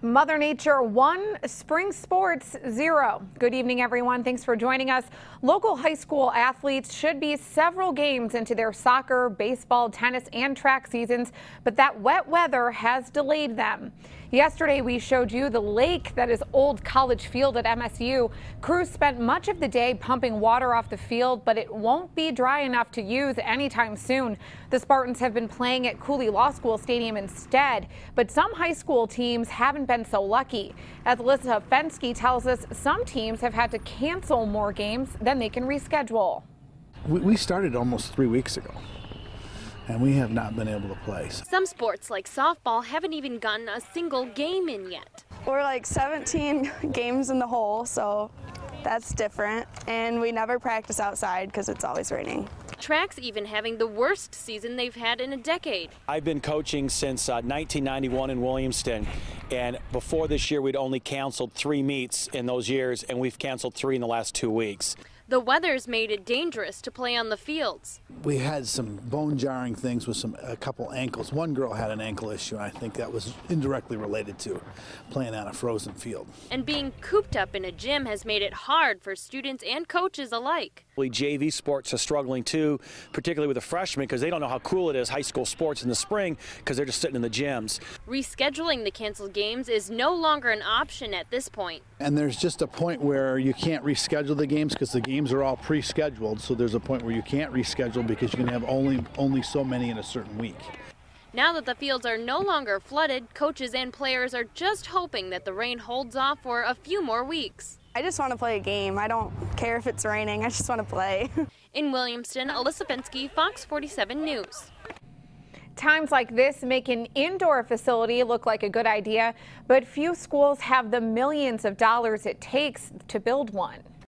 Mother Nature 1, spring sports 0. Good evening, everyone. Thanks for joining us. Local high school athletes should be several games into their soccer, baseball, tennis, and track seasons, but that wet weather has delayed them. Yesterday, we showed you the lake that is Old College Field at MSU. Crews spent much of the day pumping water off the field, but it won't be dry enough to use anytime soon. The Spartans have been playing at Cooley Law School Stadium instead, but some high school teams haven't been so lucky. As Alyssa Fensky tells us, some teams have had to cancel more games than they can reschedule. We started almost 3 weeks ago, and we have not been able to play. Some sports like softball haven't even gotten a single game in yet. We're like 17 games in the hole, so that's different. And we never practice outside because it's always raining. Track's even having the worst season they've had in a decade. I've been coaching since 1991 in Williamston, and before this year we'd only canceled 3 meets in those years, and we've canceled 3 in the last 2 weeks. The weather's made it dangerous to play on the fields. We had some bone-jarring things with a couple ankles. One girl had an ankle issue, and I think that was indirectly related to playing on a frozen field. And being cooped up in a gym has made it hard for students and coaches alike. JV sports are struggling too, particularly with the freshmen, because they don't know how cool it is, high school sports in the spring, because they're just sitting in the gyms. Rescheduling the canceled games is no longer an option at this point. And there's just a point where you can't reschedule the games because the games are all pre-scheduled, so there's a point where you can't reschedule because you can have only so many in a certain week. Now that the fields are no longer flooded, coaches and players are just hoping that the rain holds off for a few more weeks. I just want to play a game. I don't care if it's raining. I just want to play. In Williamston, Alyssa Fensky, Fox 47 News. Times like this make an indoor facility look like a good idea, but few schools have the millions of dollars it takes to build one.